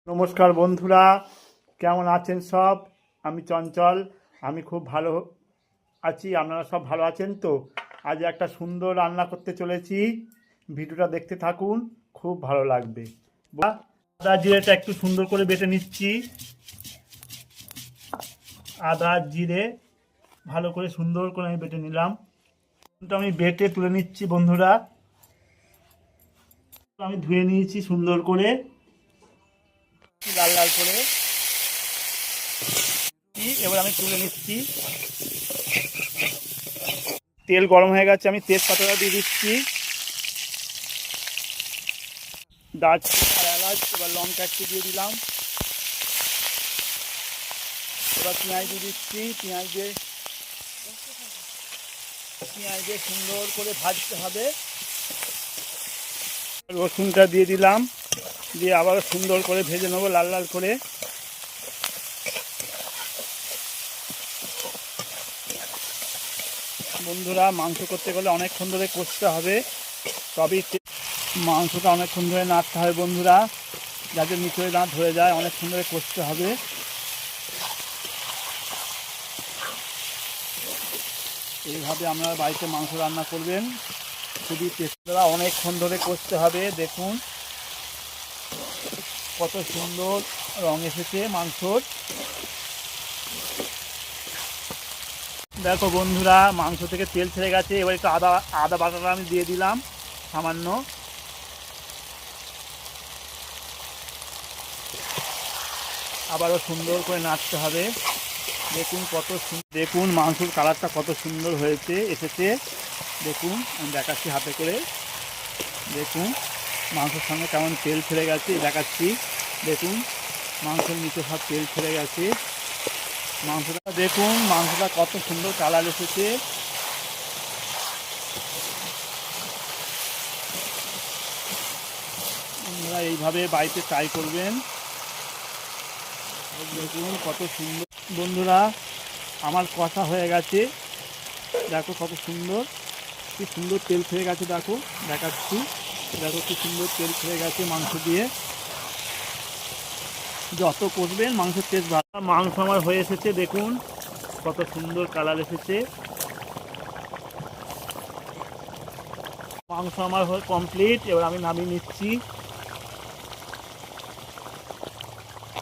নমস্কার বন্ধুরা, কেমন আছেন সব? আমি চঞ্চল, আমি খুব ভালো আছি। আপনারা সব ভালো আছেন তো? আজ একটা সুন্দর রান্না করতে চলেছি, ভিডিওটা দেখতে থাকুন, খুব ভালো লাগবে। আদা জিরেটা একটু সুন্দর করে বেটে নিচ্ছি। আদা জিরে ভালো করে সুন্দর করে আমি বেটে নিলাম। আমি বেটে তুলে নিচ্ছি বন্ধুরা। আমি ধুয়ে নিয়েছি সুন্দর করে, লাল লাল করে। এবার আমি তুলে নিচ্ছি। তেল গরম হয়ে গেছে, আমি তেজপাতাটা দিয়ে দিচ্ছি, দারচিনি আর এলাচ। এবার লঙ্কা একটু দিয়ে দিলাম। এবার পেঁয়াজ দিয়ে দিচ্ছি। পেঁয়াজ দিয়ে সুন্দর করে ভাজতে হবে। রসুনটা দিয়ে দিলাম, দিয়ে আবার সুন্দর করে ভেজে নেবো লাল লাল করে। বন্ধুরা, মাংস করতে গেলে অনেকক্ষণ ধরে কষতে হবে, তবেই মাংসটা অনেকক্ষণ ধরে নাড়তে হবে বন্ধুরা, যাতে নিচে না ধরে যায়। অনেকক্ষণ ধরে কষতে হবে। এইভাবে আপনারা বাড়িতে মাংস রান্না করবেন, খুবই টেস্টি। অনেকক্ষণ ধরে কষতে হবে। দেখুন কত সুন্দর রং এসেছে মাংসর। দেখো বন্ধুরা, মাংস থেকে তেল ছেড়ে গেছে। এবার একটু আদা বাটাটা আমি দিয়ে দিলাম সামান্য। আবারও সুন্দর করে নাড়তে হবে। দেখুন দেখুন মাংসের কালারটা কত সুন্দর এসেছে। দেখুন, আমি দেখাচ্ছি হাতে করে। দেখুন মাংসের সঙ্গে কেমন তেল ছেড়ে গেছে, দেখাচ্ছি। দেখুন মাংসের নিচে সব তেল ছেড়ে গেছে। মাংসটা দেখুন, মাংসটা কত সুন্দর কালার এসেছে। আপনারা এইভাবে বাড়িতে ট্রাই করবেন। দেখুন কত সুন্দর। বন্ধুরা, আমার কষা হয়ে গেছে। দেখো কত সুন্দর, কি সুন্দর তেল ছেড়ে গেছে। দেখো, দেখাচ্ছি। দেখো কি সুন্দর তেল ছেড়ে গেছে মাংস দিয়ে। যত কষবেন মাংসের টেস্ট ভালো। মাংস আমার হয়ে এসেছে। দেখুন কত সুন্দর কালার এসেছে। মাংস আমার কমপ্লিট। এবার আমি নামিয়ে নিচ্ছি।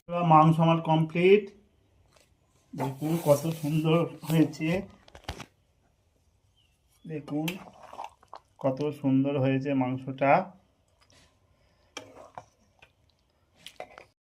এবার মাংস আমার কমপ্লিট। দেখুন কত সুন্দর হয়েছে। দেখুন কত সুন্দর হয়েছে মাংসটা।